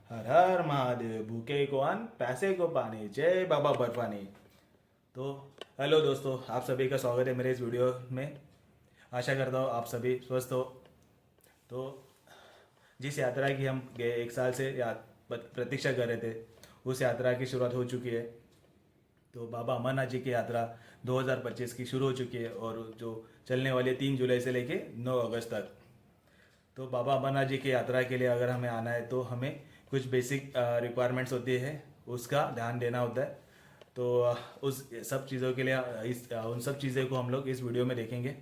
हर हर महादेव, भूखे को अन्न, पैसे को पानी, जय बाबा बर्फानी। तो हेलो दोस्तों, आप सभी का स्वागत है मेरे इस वीडियो में। आशा करता हूँ आप सभी स्वस्थ हो। तो जिस यात्रा की हम गए 1 साल से प्रतीक्षा कर रहे थे, उस यात्रा की शुरुआत हो चुकी है। तो बाबा अमरनाथ जी की यात्रा 2025 की शुरू हो चुकी है और जो चलने वाली है 3 जुलाई से लेके 9 अगस्त तक। तो बाबा अमरनाथ जी की यात्रा के लिए अगर हमें आना है तो हमें कुछ बेसिक रिक्वायरमेंट्स होती है, उसका ध्यान देना होता है। तो उस सब चीज़ों के लिए उन सब चीज़ों को हम लोग इस वीडियो में देखेंगे।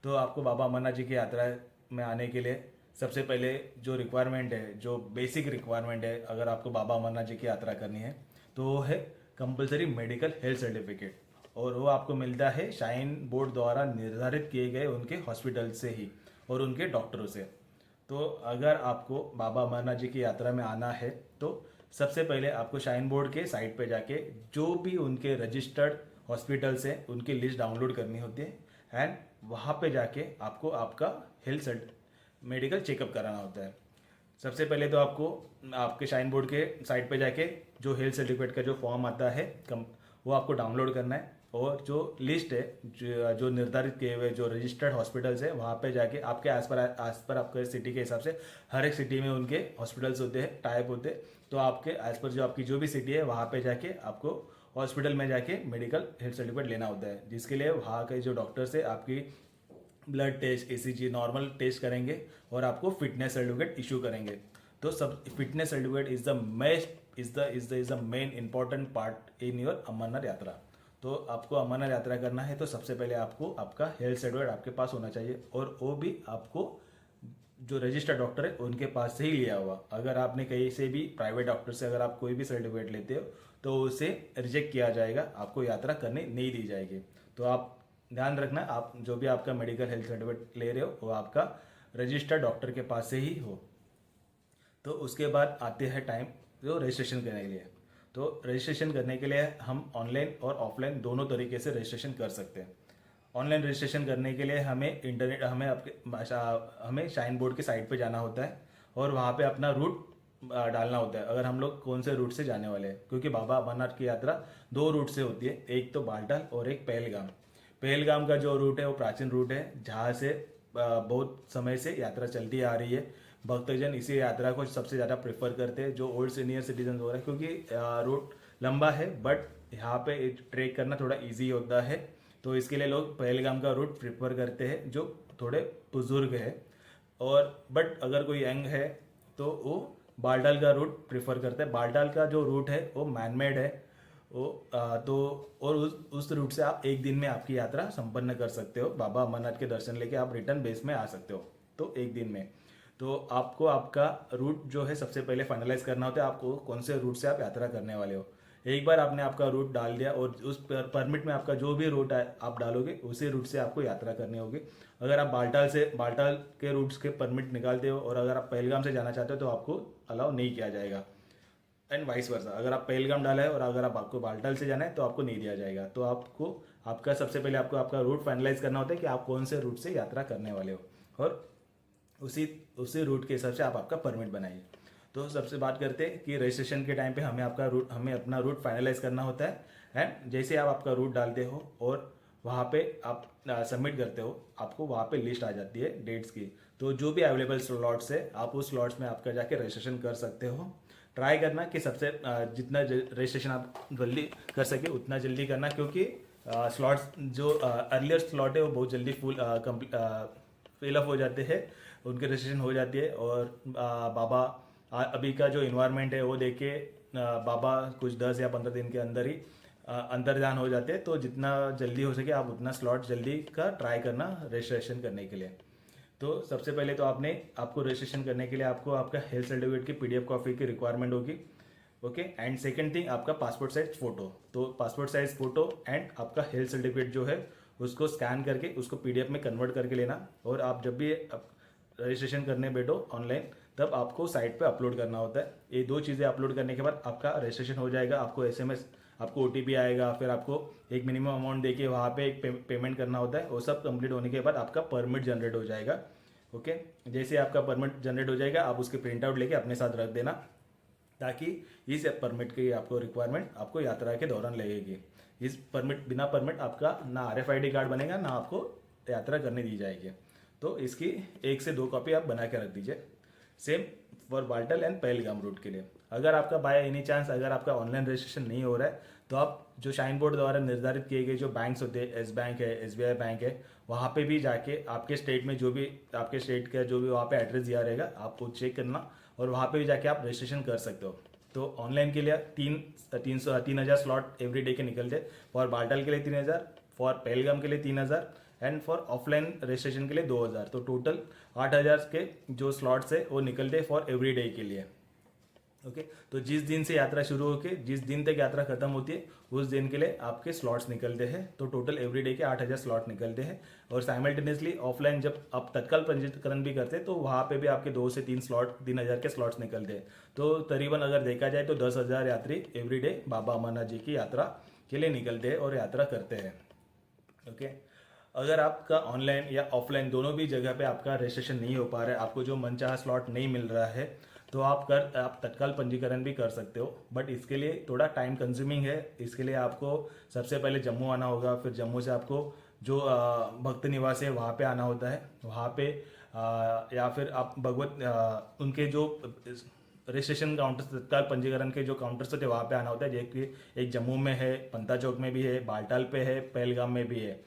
तो आपको बाबा अमरनाथ जी की यात्रा में आने के लिए सबसे पहले जो रिक्वायरमेंट है, जो बेसिक रिक्वायरमेंट है अगर आपको बाबा अमरनाथ जी की यात्रा करनी है, तो वो है कंपलसरी मेडिकल हेल्थ सर्टिफिकेट। और वो आपको मिलता है शाइन बोर्ड द्वारा निर्धारित किए गए उनके हॉस्पिटल से ही और उनके डॉक्टरों से। तो अगर आपको बाबा अमरनाथ जी की यात्रा में आना है तो सबसे पहले आपको शाइन बोर्ड के साइट पे जाके जो भी उनके रजिस्टर्ड हॉस्पिटल्स हैं उनकी लिस्ट डाउनलोड करनी होती है। एंड वहाँ पे जाके आपको आपका हेल्थ मेडिकल चेकअप कराना होता है। सबसे पहले तो आपको आपके शाइन बोर्ड के साइट पे जाके जो हेल्थ सर्टिफिकेट का जो फॉर्म आता है वो आपको डाउनलोड करना है। और जो लिस्ट है, जो निर्धारित किए हुए जो रजिस्टर्ड हॉस्पिटल्स है, वहाँ पे जाके आपके आस पर आपके सिटी के हिसाब से हर एक सिटी में उनके हॉस्पिटल्स होते हैं, टाइप होते हैं। तो आपके एज पर जो आपकी जो भी सिटी है वहाँ पे जाके आपको हॉस्पिटल में जाके मेडिकल हेल्थ सर्टिफिकेट लेना होता है, जिसके लिए वहाँ के जो डॉक्टर्स है आपकी blood test, ECG, normal test करेंगे और आपको फिटनेस सर्टिफिकेट इशू करेंगे। तो सब fitness certificate is the most is the main important part in your Amarnath Yatra. तो आपको अमरनाथ यात्रा करना है तो सबसे पहले आपको आपका हेल्थ सर्टिफिकेट आपके पास होना चाहिए, और वो भी आपको जो रजिस्टर्ड डॉक्टर है उनके पास से ही लिया हुआ। अगर आपने कहीं से भी प्राइवेट डॉक्टर से अगर आप कोई भी सर्टिफिकेट लेते हो तो उसे रिजेक्ट किया जाएगा, आपको यात्रा करने नहीं दी जाएगी। तो आप ध्यान रखना, आप जो भी आपका मेडिकल हेल्थ सर्टिफिकेट ले रहे हो वो आपका रजिस्टर्ड डॉक्टर के पास से ही हो। तो उसके बाद आते हैं टाइम जो रजिस्ट्रेशन करने के लिए। तो रजिस्ट्रेशन करने के लिए हम ऑनलाइन और ऑफलाइन दोनों तरीके से रजिस्ट्रेशन कर सकते हैं। ऑनलाइन रजिस्ट्रेशन करने के लिए हमें शाइन बोर्ड के साइट पे जाना होता है और वहाँ पे अपना रूट डालना होता है, अगर हम लोग कौन से रूट से जाने वाले हैं। क्योंकि बाबा अमरनाथ की यात्रा 2 रूट से होती है, एक तो बालटाल और एक पहलगाम। पहलगाम का जो रूट है वो प्राचीन रूट है, जहाँ से बहुत समय से यात्रा चलती आ रही है। भक्तजन इसी यात्रा को सबसे ज़्यादा प्रेफर करते हैं, जो ओल्ड सीनियर सिटीजन हो रहे हैं, क्योंकि रूट लंबा है बट यहाँ पे ट्रेक करना थोड़ा इजी होता है। तो इसके लिए लोग पहलगाम का रूट प्रेफर करते हैं, जो थोड़े बुजुर्ग है। और बट अगर कोई यंग है तो वो बालटाल का रूट प्रेफर करते हैं। बालटाल का जो रूट है वो मैनमेड है। वो तो और उस रूट से आप एक दिन में आपकी यात्रा संपन्न कर सकते हो, बाबा अमरनाथ के दर्शन लेके आप रिटर्न बेस में आ सकते हो, तो एक दिन में। तो आपको आपका रूट जो है सबसे पहले फाइनलाइज करना होता है, आपको कौन से रूट से आप यात्रा करने वाले हो। एक बार आपने आपका रूट डाल दिया और उस परमिट में आपका जो भी रूट आप डालोगे उसी रूट से आपको यात्रा करनी होगी। अगर आप बालटाल के रूट्स के परमिट निकालते हो और अगर आप पहलगाम से जाना चाहते हो तो आपको अलाउ नहीं किया जाएगा। एंड वाइस वर्सा, अगर आप पहलगाम डाला है और अगर आप आपको बालटाल से जाना है तो आपको नहीं दिया जाएगा। तो आपको आपका सबसे पहले आपको आपका रूट फाइनलाइज करना होता है कि आप कौन से रूट से यात्रा करने वाले हो, और उसी उसी रूट के हिसाब से आप आपका परमिट बनाइए। तो सबसे बात करते हैं कि रजिस्ट्रेशन के टाइम पे हमें अपना रूट फाइनलाइज करना होता है। एंड जैसे आप आपका रूट डालते हो और वहाँ पे आप सबमिट करते हो, आपको वहाँ पे लिस्ट आ जाती है डेट्स की। तो जो भी अवेलेबल स्लॉट्स है आप उस स्लॉट्स में आपका जाके रजिस्ट्रेशन कर सकते हो। ट्राई करना कि जितना रजिस्ट्रेशन आप जल्दी कर सके उतना जल्दी करना, क्योंकि स्लॉट्स जो अर्लियर स्लॉट है वो बहुत जल्दी फिलअप हो जाते हैं, उनके रजिस्ट्रेशन हो जाती है। और बाबा अभी का जो इन्वायरमेंट है वो देख के बाबा कुछ 10 या 15 दिन के अंदर ही अंतर्धान हो जाते हैं। तो जितना जल्दी हो सके आप उतना स्लॉट जल्दी का ट्राई करना रजिस्ट्रेशन करने के लिए। तो सबसे पहले तो आपको रजिस्ट्रेशन करने के लिए आपको आपका हेल्थ सर्टिफिकेट की पीडीएफ कॉपी की रिक्वायरमेंट होगी। ओके, एंड सेकंड थिंग आपका पासपोर्ट साइज फोटो। तो पासपोर्ट साइज फोटो एंड आपका हेल्थ सर्टिफिकेट जो है उसको स्कैन करके उसको पीडीएफ में कन्वर्ट करके लेना। और आप जब भी रजिस्ट्रेशन करने बैठो ऑनलाइन तब आपको साइट पे अपलोड करना होता है। ये 2 चीज़ें अपलोड करने के बाद आपका रजिस्ट्रेशन हो जाएगा। आपको एसएमएस, आपको ओटीपी आएगा, फिर आपको एक मिनिमम अमाउंट देके वहाँ पे एक पेमेंट करना होता है। वो सब कंप्लीट होने के बाद आपका परमिट जनरेट हो जाएगा। ओके, जैसे आपका परमिट जनरेट हो जाएगा आप उसके प्रिंट आउट लेके अपने साथ रख देना। ताकि इस परमिट की आपको रिक्वायरमेंट आपको यात्रा के दौरान लगेगी। इस परमिट बिना परमिट आपका ना RFID कार्ड बनेगा, ना आपको यात्रा करने दी जाएगी। तो इसकी 1 से 2 कॉपी आप बना के रख दीजिए। Same for Baltal and Pahalgam route के लिए। अगर आपका बाय एनी चांस अगर आपका ऑनलाइन रजिस्ट्रेशन नहीं हो रहा है, तो आप जो शाइन बोर्ड द्वारा निर्धारित किए गए जो बैंक्स होते हैं, एस बैंक है, SBI बैंक है, वहाँ पे भी जाके आपके स्टेट में जो भी आपके स्टेट का जो भी वहाँ पे एड्रेस दिया रहेगा आपको चेक करना, और वहाँ पे भी जाके आप रजिस्ट्रेशन कर सकते हो। तो ऑनलाइन के लिए 3,000 स्लॉट एवरी डे के निकलते, फॉर बाल्टल के लिए 3,000, फॉर पहलगाम के लिए 3,000 एंड फॉर ऑफलाइन रजिस्ट्रेशन के लिए 2,000। तो टोटल 8,000 के जो स्लॉट्स है वो निकलते फॉर एवरी डे के लिए। ओके, तो जिस दिन से यात्रा शुरू होकर जिस दिन तक यात्रा खत्म होती है उस दिन के लिए आपके स्लॉट्स निकलते हैं। तो टोटल एवरी डे के 8,000 स्लॉट निकलते हैं। और साइमल्टेनियसली ऑफलाइन जब आप तत्काल पंजीकरण भी करते हैं तो वहाँ पे भी आपके 2 से 3 स्लॉट 3,000 के स्लॉट्स निकलते हैं। तो करीबन अगर देखा जाए तो 10,000 यात्री एवरी डे बाबा अमरनाथ जी की यात्रा के लिए निकलते हैं और यात्रा करते हैं। ओके, अगर आपका ऑनलाइन या ऑफलाइन दोनों भी जगह पे आपका रजिस्ट्रेशन नहीं हो पा रहा है, आपको जो मनचाहा स्लॉट नहीं मिल रहा है, तो आप तत्काल पंजीकरण भी कर सकते हो। बट इसके लिए थोड़ा टाइम कंज्यूमिंग है। इसके लिए आपको सबसे पहले जम्मू आना होगा, फिर जम्मू से आपको जो भक्त निवास है वहाँ पे आना होता है। वहाँ पे या फिर आप उनके जो रजिस्ट्रेशन काउंटर तत्काल पंजीकरण के जो काउंटर्स होते हैं वहाँ पे आना होता है। जैसे एक जम्मू में है, पंता चौक में भी है, बाल्टाल पे है, पहलगाम में भी है।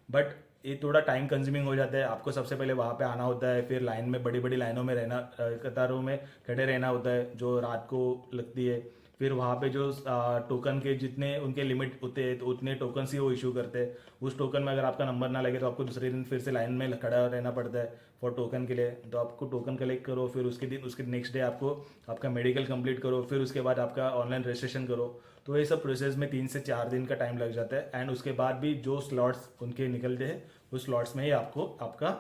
बट ये थोड़ा टाइम कंज्यूमिंग हो जाता है। आपको सबसे पहले वहाँ पे आना होता है, फिर लाइन में बड़ी बड़ी लाइनों में रहना, कतारों में खड़े रहना होता है जो रात को लगती है। फिर वहाँ पे जो टोकन के जितने उनके लिमिट होते हैं तो उतने टोकन ही वो इशू करते हैं। उस टोकन में अगर आपका नंबर ना लगे तो आपको दूसरे दिन फिर से लाइन में खड़ा रहना पड़ता है फॉर टोकन के लिए। तो आपको टोकन कलेक्ट करो, फिर उसके नेक्स्ट डे आपको आपका मेडिकल कंप्लीट करो, फिर उसके बाद आपका ऑनलाइन रजिस्ट्रेशन करो। तो ये सब प्रोसेस में 3 से 4 दिन का टाइम लग जाता है। एंड उसके बाद भी जो स्लॉट्स उनके निकलते हैं उस स्लॉट्स में ही आपको आपका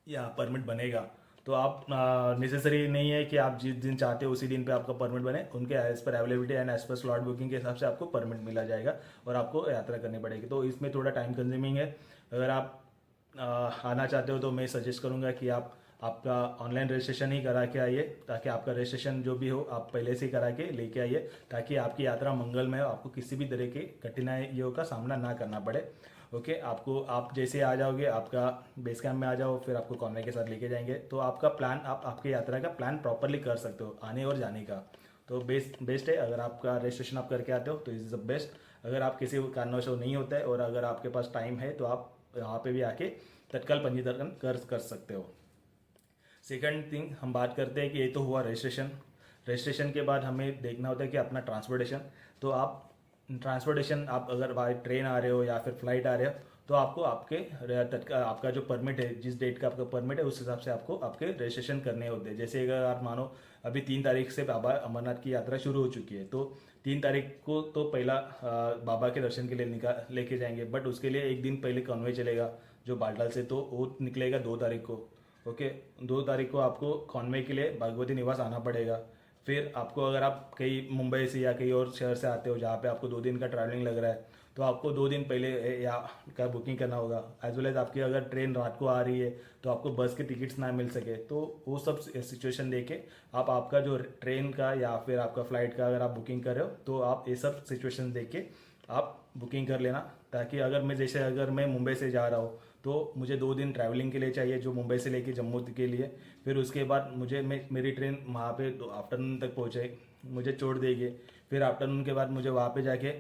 या परमिट बनेगा। तो आप नेसेसरी नहीं है कि आप जिस दिन चाहते हो उसी दिन पे आपका परमिट बने। उनके as per availability and as per slot booking के हिसाब से आपको परमिट मिला जाएगा और आपको यात्रा करनी पड़ेगी। तो इसमें थोड़ा टाइम कंज्यूमिंग है। अगर आप आना चाहते हो तो मैं सजेस्ट करूंगा कि आप आपका ऑनलाइन रजिस्ट्रेशन ही करा के आइए, ताकि आपका रजिस्ट्रेशन जो भी हो आप पहले से ही करा के लेके आइए, ताकि आपकी यात्रा मंगलमय हो, आपको किसी भी तरह की कठिनाइयों का सामना ना करना पड़े। ओके, आपको आप जैसे आ जाओगे आपका बेस कैंप में आ जाओ, फिर आपको कॉन्वे के साथ लेके जाएंगे। तो आपका प्लान आप आपकी यात्रा का प्लान प्रॉपरली कर सकते हो आने और जाने का। तो बेस्ट है अगर आपका रजिस्ट्रेशन आप करके आते हो तो इज द बेस्ट। अगर आप किसी कारणवश नहीं होता है और अगर आपके पास टाइम है तो आप यहाँ पे भी आके तत्काल पंजीकरण कर सकते हो। सेकंड थिंग हम बात करते हैं कि ये तो हुआ रजिस्ट्रेशन। रजिस्ट्रेशन के बाद हमें देखना होता है कि अपना ट्रांसपोर्टेशन। तो आप ट्रांसपोर्टेशन आप अगर बाय ट्रेन आ रहे हो या फिर फ्लाइट आ रहे हो तो आपको आपका जो परमिट है, जिस डेट का आपका परमिट है उस हिसाब से आपको आपके रजिस्ट्रेशन करने होते हैं। जैसे अगर आप मानो अभी 3 तारीख से बाबा अमरनाथ की यात्रा शुरू हो चुकी है, तो 3 तारीख को तो पहला बाबा के दर्शन के लिए लेके जाएंगे। बट उसके लिए एक दिन पहले कॉन्वे चलेगा जो बाल्टाल से, तो वो निकलेगा 2 तारीख को। ओके, 2 तारीख को आपको कॉन्वे के लिए भगवती निवास आना पड़ेगा। फिर आपको अगर आप कहीं मुंबई से या कहीं और शहर से आते हो जहाँ पे आपको 2 दिन का ट्रैवलिंग लग रहा है, तो आपको 2 दिन पहले या का बुकिंग करना होगा। एज वेल एज आपकी अगर ट्रेन रात को आ रही है तो आपको बस के टिकट्स ना मिल सके, तो वो सब सिचुएशन देके आप आपका जो ट्रेन का या फिर आपका फ्लाइट का अगर आप बुकिंग कर रहे हो तो आप ये सब सिचुएशन देख के आप बुकिंग कर लेना। ताकि अगर मैं मुंबई से जा रहा हूँ तो मुझे 2 दिन ट्रैवलिंग के लिए चाहिए, जो मुंबई से लेके जम्मू के लिए। फिर उसके बाद मेरी ट्रेन वहाँ पे आफ्टरनून तक पहुँचे, मुझे छोड़ देगी। फिर आफ्टरनून के बाद मुझे वहाँ पे जाके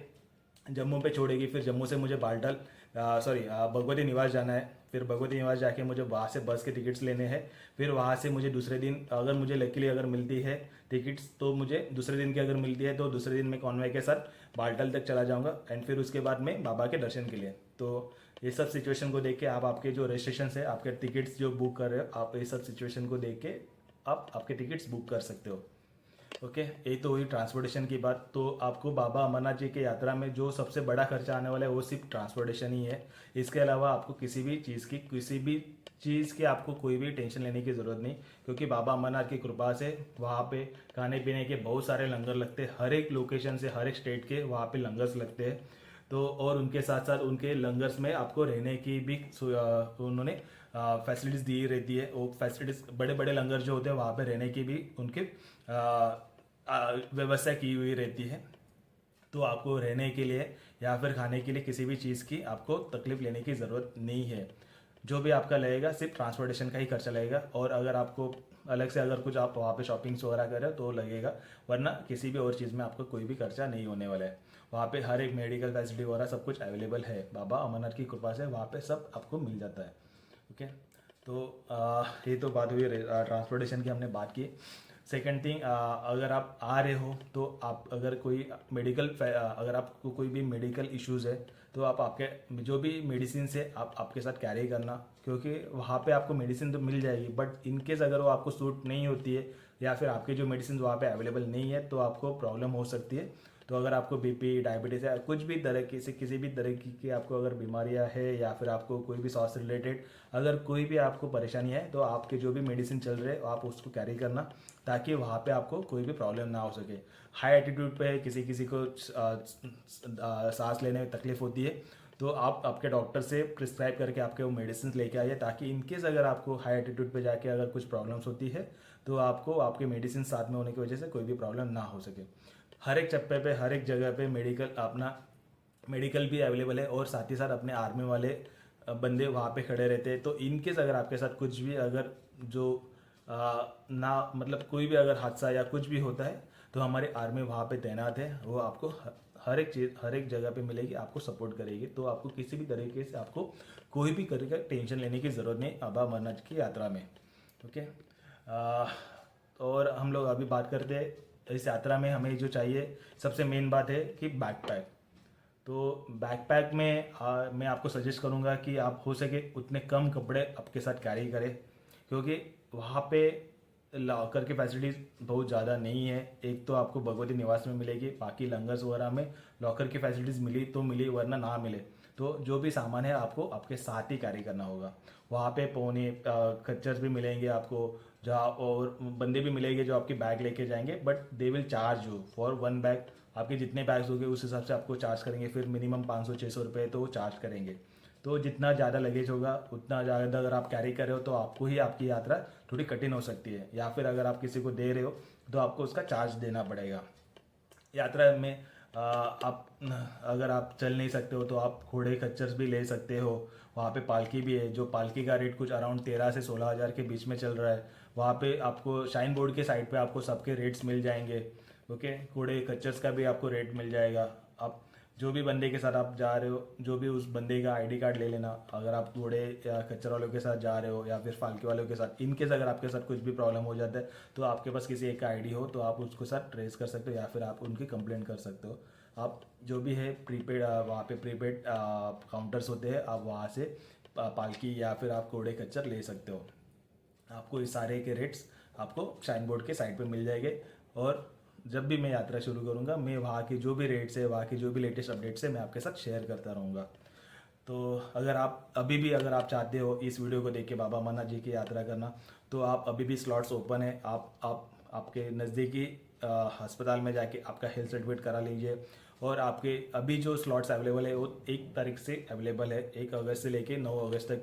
जम्मू पे छोड़ेगी। फिर जम्मू से मुझे भगवती निवास जाना है। फिर भगवती निवास जाके मुझे वहाँ से बस के टिकट्स लेने हैं। फिर वहाँ से मुझे दूसरे दिन अगर मुझे लकीली अगर मिलती है टिकट्स तो मुझे दूसरे दिन की अगर मिलती है तो दूसरे दिन मैं कॉन्वे के साथ बाल्टाल तक चला जाऊँगा। एंड फिर उसके बाद मैं बाबा के दर्शन के लिए। तो ये सब सिचुएशन को देख के आप आपके जो रजिस्ट्रेशन है, आपके टिकट्स जो बुक कर रहे हो, आप ये सब सिचुएशन को देख के आप आपके टिकट्स बुक कर सकते हो। ओके, ये तो हुई ट्रांसपोर्टेशन की बात। तो आपको बाबा अमरनाथ जी की यात्रा में जो सबसे बड़ा खर्चा आने वाला है वो सिर्फ ट्रांसपोर्टेशन ही है। इसके अलावा आपको किसी भी चीज़ की आपको कोई भी टेंशन लेने की ज़रूरत नहीं, क्योंकि बाबा अमरनाथ की कृपा से वहाँ पे खाने पीने के बहुत सारे लंगर लगते हैं। हर एक लोकेशन से, हर एक स्टेट के वहाँ पे लंगर्स लगते हैं। तो और उनके साथ साथ उनके लंगर्स में आपको रहने की भी उन्होंने फैसिलिटीज़ दी रहती है। वो फैसिलिटीज़ बड़े बड़े लंगर जो होते हैं वहाँ पे रहने की भी उनके व्यवस्था की हुई रहती है। तो आपको रहने के लिए या फिर खाने के लिए किसी भी चीज़ की आपको तकलीफ लेने की ज़रूरत नहीं है। जो भी आपका लगेगा सिर्फ ट्रांसपोर्टेशन का ही खर्चा लगेगा, और अगर आपको अलग से अगर कुछ आप वहाँ पे शॉपिंग्स वगैरह करें तो लगेगा, वरना किसी भी और चीज़ में आपको कोई भी खर्चा नहीं होने वाला है। वहाँ पे हर एक मेडिकल फैसिलिटी वगैरह सब कुछ अवेलेबल है, बाबा अमरनाथ की कृपा से वहाँ पे सब आपको मिल जाता है। ओके, तो ये तो बात हुई ट्रांसपोर्टेशन की, हमने बात की। सेकेंड थिंग, अगर आप आ रहे हो तो आप अगर कोई अगर आपको कोई भी मेडिकल इश्यूज़ है तो आप आपके जो भी मेडिसिन है आप आपके साथ कैरी करना, क्योंकि वहाँ पे आपको मेडिसिन तो मिल जाएगी, बट इनकेस अगर वो आपको सूट नहीं होती है या फिर आपके जो मेडिसिन वहाँ पे अवेलेबल नहीं है तो आपको प्रॉब्लम हो सकती है। तो अगर आपको बीपी, डायबिटीज़ या कुछ भी तरह की से किसी भी तरह की आपको अगर बीमारियां है या फिर आपको कोई भी स्वास्थ्य रिलेटेड अगर कोई भी आपको परेशानी है तो आपके जो भी मेडिसिन चल रहे हैं आप उसको कैरी करना, ताकि वहाँ पे आपको कोई भी प्रॉब्लम ना हो सके। हाई एटीट्यूड पे किसी किसी को सांस लेने में तकलीफ होती है तो आप आपके डॉक्टर से प्रिस्क्राइब करके आपके वो मेडिसिन लेके आइए, ताकि इनकेस अगर आपको हाई एटीट्यूड पे जाके अगर कुछ प्रॉब्लम्स होती है तो आपको आपके मेडिसिन साथ में होने की वजह से कोई भी प्रॉब्लम ना हो सके। हर एक चप्पे पे हर एक जगह पे मेडिकल भी अवेलेबल है, और साथ ही साथ अपने आर्मी वाले बंदे वहाँ पे खड़े रहते हैं। तो इनकेस अगर आपके साथ कुछ भी अगर जो ना मतलब कोई भी अगर हादसा या कुछ भी होता है तो हमारी आर्मी वहाँ पे तैनात है, वो आपको हर एक चीज़ हर एक जगह पे मिलेगी, आपको सपोर्ट करेगी। तो आपको किसी भी तरीके से आपको कोई भी तरह का टेंशन लेने की ज़रूरत नहीं बाबा अमरनाथ की यात्रा में। ओके, और हम लोग अभी बात करते हैं इस यात्रा में हमें जो चाहिए, सबसे मेन बात है कि बैकपैक। तो बैकपैक में मैं आपको सजेस्ट करूंगा कि आप हो सके उतने कम कपड़े आपके साथ कैरी करें, क्योंकि वहाँ पे लॉकर की फैसिलिटीज़ बहुत ज़्यादा नहीं है। एक तो आपको भगवती निवास में मिलेगी, बाकी लंगर्स वगैरह में लॉकर की फैसिलिटीज़ मिली तो मिली, वरना ना मिले तो जो भी सामान है आपको आपके साथ ही कैरी करना होगा। वहाँ पे पौने खच्चर भी मिलेंगे आपको, जहाँ और बंदे भी मिलेंगे जो आपकी बैग लेके जाएंगे, but they will charge you for one bag. आपके जितने बैग्स होंगे उस हिसाब से आपको चार्ज करेंगे, फिर मिनिमम 500-600 रुपये तो वो चार्ज करेंगे। तो जितना ज़्यादा लगेज होगा उतना ज़्यादा अगर आप कैरी कर रहे हो तो आपको ही आपकी यात्रा थोड़ी कठिन हो सकती है, या फिर अगर आप किसी को दे रहे हो तो आपको उसका चार्ज देना पड़ेगा। यात्रा में आप अगर आप चल नहीं सकते हो तो आप घोड़े खच्चर भी ले सकते हो। वहाँ पे पालकी भी है, जो पालकी का रेट कुछ अराउंड 13 से 16 हज़ार के बीच में चल रहा है। वहाँ पे आपको शाइन बोर्ड के साइड पे आपको सबके रेट्स मिल जाएंगे। ओके, घोड़े खच्चर्स का भी आपको रेट मिल जाएगा। आप जो भी बंदे के साथ आप जा रहे हो, जो भी उस बंदे का आईडी कार्ड ले लेना। अगर आप घोड़े या खच्चर वालों के साथ जा रहे हो या फिर फालके वालों के साथ, इनकेस अगर आपके साथ कुछ भी प्रॉब्लम हो जाता है तो आपके पास किसी एक का आईडी हो तो आप उसको साथ ट्रेस कर सकते हो या फिर आप उनकी कंप्लेंट कर सकते हो। आप जो भी है प्रीपेड वहाँ पे प्रीपेड काउंटर्स होते हैं, आप वहाँ से पालकी या फिर आप घोड़े खच्चर ले सकते हो। आपको इस सारे के रेट्स आपको शाइन बोर्ड के साइट पे मिल जाएंगे, और जब भी मैं यात्रा शुरू करूँगा मैं वहाँ के जो भी रेट्स है, वहाँ की जो भी लेटेस्ट अपडेट्स है, मैं आपके साथ शेयर करता रहूँगा। तो अगर आप अभी भी अगर आप चाहते हो इस वीडियो को देख के बाबा अमरनाथ जी की यात्रा करना, तो आप अभी भी स्लॉट्स ओपन है। आप आपके नज़दीकी अस्पताल में जाके आपका हेल्थ सर्टिफिकेट करा लीजिए। और आपके अभी जो स्लॉट्स अवेलेबल है वो 1 तारीख से अवेलेबल है, 1 अगस्त से लेके 9 अगस्त तक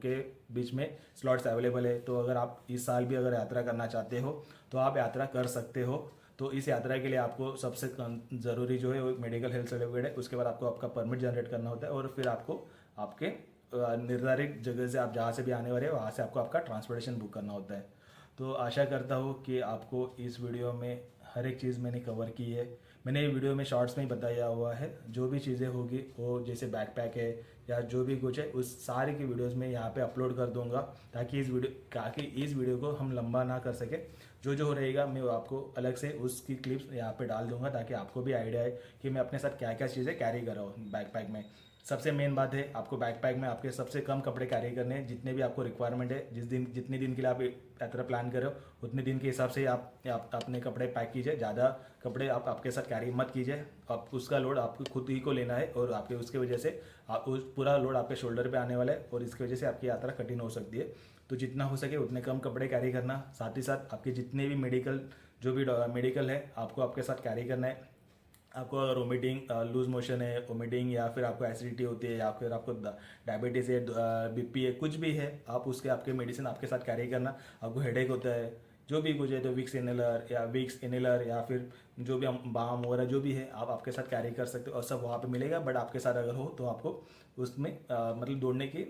के बीच में स्लॉट्स अवेलेबल है। तो अगर आप इस साल भी अगर यात्रा करना चाहते हो तो आप यात्रा कर सकते हो। तो इस यात्रा के लिए आपको सबसे ज़रूरी जो है वो मेडिकल हेल्थ सर्टिफिकेट है। उसके बाद आपको आपका परमिट जनरेट करना होता है, और फिर आपको आपके निर्धारित जगह से आप जहाँ से भी आने वाले हैं वहाँ से आपको आपका ट्रांसपोर्टेशन बुक करना होता है। तो आशा करता हूँ कि आपको इस वीडियो में हर एक चीज़ मैंने कवर की है। मैंने ये वीडियो में शॉर्ट्स में ही बताया हुआ है, जो भी चीज़ें होगी वो जैसे बैकपैक है या जो भी कुछ है उस सारे की वीडियोस में यहाँ पे अपलोड कर दूंगा, ताकि इस वीडियो को हम लंबा ना कर सके। जो जो रहेगा मैं आपको अलग से उसकी क्लिप्स यहाँ पे डाल दूंगा, ताकि आपको भी आइडिया है कि मैं अपने साथ क्या क्या चीज़ें कैरी कर रहा हूँ बैकपैक में। सबसे मेन बात है, आपको बैकपैक में आपके सबसे कम कपड़े कैरी करने हैं, जितने भी आपको रिक्वायरमेंट है। जितने दिन के लिए आप यात्रा प्लान कर रहे हो उतने दिन के हिसाब से आप अपने कपड़े पैक कीजिए। ज़्यादा कपड़े आप आपके साथ कैरी मत कीजिए, आप उसका लोड आपको खुद ही को लेना है, और आपके उसके वजह से आप उस पूरा लोड आपके शोल्डर पे आने वाला है, और इसकी वजह से आपकी यात्रा कठिन हो सकती है। तो जितना हो सके उतने कम कपड़े कैरी करना। साथ ही साथ आपके जितने भी मेडिकल है आपको आपके साथ कैरी करना है। आपको अगर वोमिटिंग, लूज मोशन है, वोमिटिंग, या फिर आपको एसिडिटी होती है, या फिर आपको डायबिटीज़ है, बीपी है, कुछ भी है, आप उसके आपके मेडिसिन आपके साथ कैरी करना। आपको हेडेक होता है जो भी कुछ है, तो विक्स इनहेलर या फिर जो भी हम बाम वगैरह जो भी है आप आपके साथ कैरी कर सकते हो और सब वहाँ पे मिलेगा। बट आपके साथ अगर हो तो आपको उसमें मतलब दौड़ने की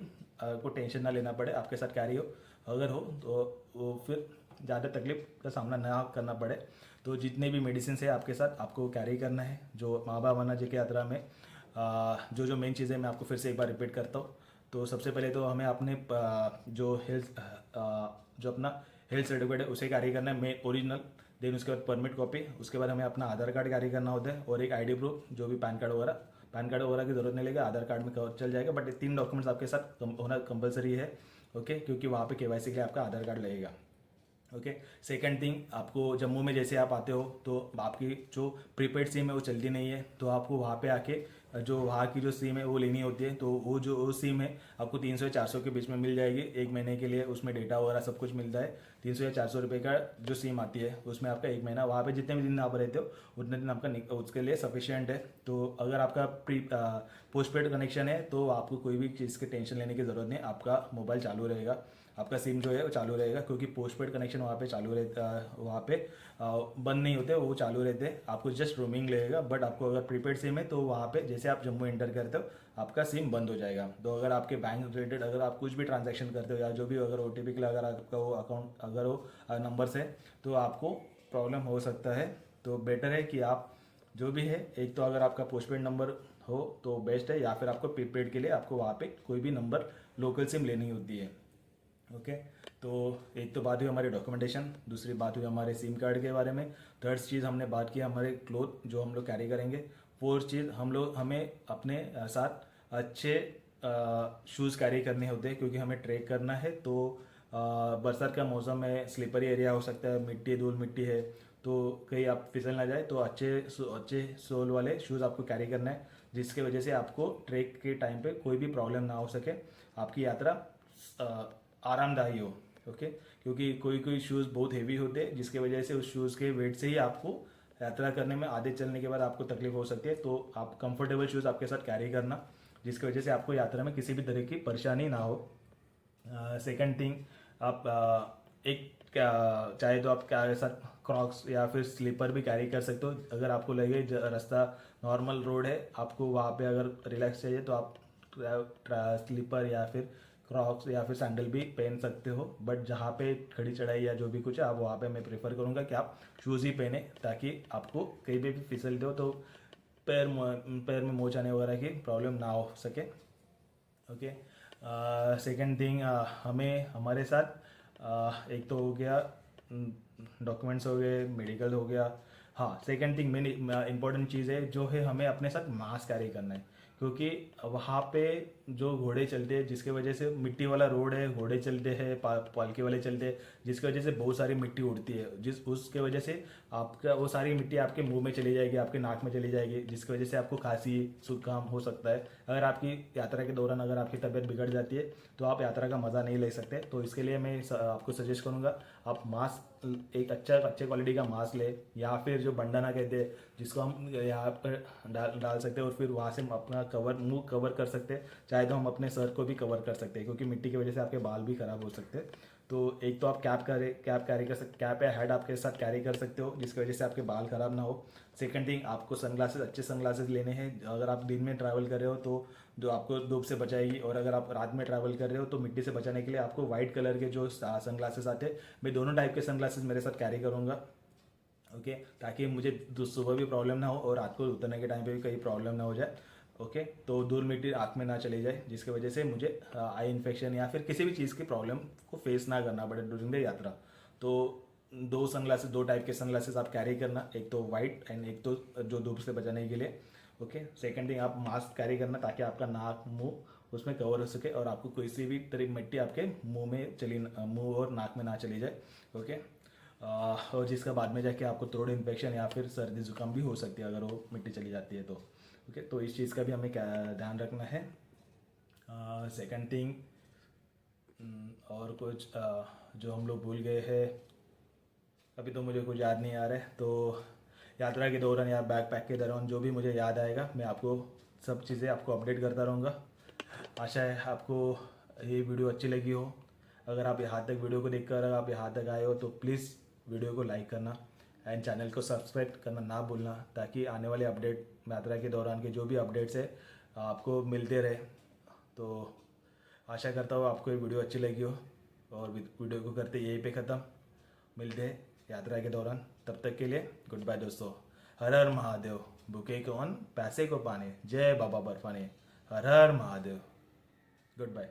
को टेंशन ना लेना पड़े, आपके साथ कैरी हो अगर हो तो वो फिर ज़्यादा तकलीफ का सामना ना करना पड़े। तो जितने भी मेडिसिन है आपके साथ आपको कैरी करना है। जो बाबा अमरनाथ जी की यात्रा में जो जो मेन चीज़ें मैं आपको फिर से एक बार रिपीट करता हूँ। तो सबसे पहले तो हमें अपने जो अपना हेल्थ सर्टिफिकेट है उसे कैरी करना है, मेन ओरिजिनल। देन उसके बाद परमिट कॉपी, उसके बाद हमें अपना आधार कार्ड कैरी करना होता है और एक आईडी प्रूफ, जो भी पैन कार्ड वगैरह की जरूरत नहीं लगेगा, आधार कार्ड में चल जाएगा। बट ये 3 डॉक्यूमेंट्स आपके साथ होना कंपलसरी है। ओके, क्योंकि वहाँ पे केवाईसी के लिए आपका आधार कार्ड लगेगा। ओके। सेकंड थिंग, आपको जम्मू में जैसे आप आते हो तो आपकी जो प्रीपेड सिम है वो चलती नहीं है, तो आपको वहाँ पे आके जो वहाँ की जो सिम है वो लेनी होती है। तो वो जो सिम है आपको 300 या 400 के बीच में मिल जाएगी 1 महीने के लिए। उसमें डेटा वगैरह सब कुछ मिलता है। 300 या 400 रुपये का जो सिम आती है उसमें आपका 1 महीना, वहाँ पे जितने भी दिन आप रहते हो उतने दिन आपका उसके लिए सफिशियंट है। तो अगर आपका पोस्ट पेड कनेक्शन है तो आपको कोई भी चीज़ की टेंशन लेने की ज़रूरत नहीं, आपका मोबाइल चालू रहेगा, आपका सिम जो है वो चालू रहेगा। क्योंकि पोस्ट पेड कनेक्शन वहाँ पे चालू रहता, वहाँ पे बंद नहीं होते, वो चालू रहते हैं। आपको जस्ट रोमिंग लगेगा। बट आपको अगर प्रीपेड सिम है तो वहाँ पे जैसे आप जम्मू एंटर करते हो आपका सिम बंद हो जाएगा। तो अगर आपके बैंक रिलेटेड अगर आप कुछ भी ट्रांजैक्शन करते हो या जो भी अगर OTP के लिए अगर आपका वो अकाउंट अगर वो नंबर है तो आपको प्रॉब्लम हो सकता है। तो बेटर है कि आप जो भी है, एक तो अगर आपका पोस्टपेड नंबर हो तो बेस्ट है, या फिर आपको प्रीपेड के लिए आपको वहाँ पे कोई भी नंबर लोकल सिम लेनी होती है। ओके। तो एक तो बात हुई हमारी डॉक्यूमेंटेशन, दूसरी बात हुई हमारे सिम कार्ड के बारे में, थर्ड चीज़ हमने बात की हमारे क्लोथ जो हम लोग कैरी करेंगे, फोर्थ चीज़ हमें अपने साथ अच्छे शूज़ कैरी करने होते हैं क्योंकि हमें ट्रैक करना है। तो बरसात का मौसम है, स्लिपरी एरिया हो सकता है, मिट्टी धूल मिट्टी है, तो कहीं आप फिसल ना जाए, तो अच्छे सोल वाले शूज़ आपको कैरी करना है, जिसके वजह से आपको ट्रैक के टाइम पे कोई भी प्रॉब्लम ना हो सके, आपकी यात्रा आरामदायी हो। ओके। क्योंकि कोई कोई शूज़ बहुत हेवी होते हैं जिसकी वजह से उस शूज़ के वेट से ही आपको यात्रा करने में आधे चलने के बाद आपको तकलीफ हो सकती है। तो आप कंफर्टेबल शूज़ आपके साथ कैरी करना, जिसकी वजह से आपको यात्रा में किसी भी तरह की परेशानी ना हो। सेकंड थिंग, आप चाहे तो आप क्या साथ क्रॉक्स या फिर स्लीपर भी कैरी कर सकते हो। अगर आपको लगे रास्ता नॉर्मल रोड है, आपको वहाँ पे अगर रिलैक्स चाहिए तो आप स्लीपर या फिर क्रॉक्स या फिर सैंडल भी पहन सकते हो। बट जहाँ पे खड़ी चढ़ाई या जो भी कुछ है आप वहाँ पे मैं प्रेफर करूँगा कि आप शूज़ ही पहने, ताकि आपको कहीं पे भी फिसलते हो तो पैर में मोच आने वगैरह की प्रॉब्लम ना हो सके। ओके। सेकंड थिंग, हमें हमारे साथ एक तो हो गया डॉक्यूमेंट्स हो गए, मेडिकल हो गया। हाँ, सेकंड थिंग मेन इंपॉर्टेंट चीज़ है जो है हमें अपने साथ मास्क कैरी करना है। क्योंकि वहाँ पे जो घोड़े चलते हैं, जिसके वजह से मिट्टी वाला रोड है, घोड़े चलते हैं, पालकी वाले चलते हैं, जिसकी वजह से बहुत सारी मिट्टी उड़ती है, उसके वजह से आपका वो सारी मिट्टी आपके मुंह में चली जाएगी, आपके नाक में चली जाएगी, जिसकी वजह से आपको खांसी जुकाम हो सकता है। अगर आपकी यात्रा के दौरान अगर आपकी तबीयत बिगड़ जाती है तो आप यात्रा का मज़ा नहीं ले सकते। तो इसके लिए मैं आपको सजेस्ट करूँगा आप मास्क, एक अच्छे क्वालिटी का मास्क ले, या फिर जो बंडाना कहते हैं जिसको हम यहाँ पर डाल सकते हैं और फिर वहाँ से हम अपना मुंह कवर कर सकते हैं। चाहे तो हम अपने सर को भी कवर कर सकते हैं क्योंकि मिट्टी की वजह से आपके बाल भी खराब हो सकते हैं। तो एक तो आप कैप या हेड आपके साथ कैरी कर सकते हो जिसकी वजह से आपके बाल खराब ना हो। सेकंड थिंग, आपको अच्छे सनग्लासेस लेने हैं। अगर आप दिन में ट्रैवल कर रहे हो तो जो आपको धूप से बचाएगी, और अगर आप रात में ट्रैवल कर रहे हो तो मिट्टी से बचाने के लिए आपको व्हाइट कलर के जो सनग्लासेस आते हैं, मैं दोनों टाइप के सनग्लासेस मेरे साथ कैरी करूँगा। ओके, ताकि मुझे सुबह भी प्रॉब्लम ना हो और रात को उतरने के टाइम पे भी कहीं प्रॉब्लम ना हो जाए। ओके। तो धूल मिट्टी आँख में ना चली जाए जिसकी वजह से मुझे आई इन्फेक्शन या फिर किसी भी चीज़ की प्रॉब्लम को फेस ना करना पड़े ड्यूरिंग द यात्रा। तो दो टाइप के सनग्लासेस आप कैरी करना, एक तो वाइट एंड एक तो जो धूप से बचाने के लिए। ओके। सेकंड थिंग, आप मास्क कैरी करना ताकि आपका नाक मुंह उसमें कवर हो सके और आपको कोई सी भी तरह मिट्टी आपके मुंह और नाक में ना चली जाए। ओके। और जिसका बाद में जाके आपको थ्रोट इन्फेक्शन या फिर सर्दी जुकाम भी हो सकती है अगर वो मिट्टी चली जाती है तो। ओके। तो इस चीज़ का भी हमें क्या ध्यान रखना है। सेकंड थिंग, और कुछ जो हम लोग भूल गए हैं अभी तो मुझे कुछ याद नहीं आ रहा है। तो यात्रा के दौरान या बैग पैक के दौरान जो भी मुझे याद आएगा मैं आपको सब चीज़ें आपको अपडेट करता रहूँगा। आशा है आपको ये वीडियो अच्छी लगी हो। अगर आप यहाँ तक वीडियो को देखकर अगर आप यहाँ तक आए हो तो प्लीज़ वीडियो को लाइक करना एंड चैनल को सब्सक्राइब करना ना भूलना, ताकि आने वाले अपडेट यात्रा के दौरान के जो भी अपडेट्स है आपको मिलते रहे। तो आशा करता हूँ आपको ये वीडियो अच्छी लगी हो, और वीडियो को करते यहीं पे ख़त्म। मिलते हैं यात्रा के दौरान, तब तक के लिए गुड बाय दोस्तों। हर हर महादेव, भूखे को अन्न, पैसे को पानी, जय बाबा बर्फानी, हर हर महादेव, गुड बाय।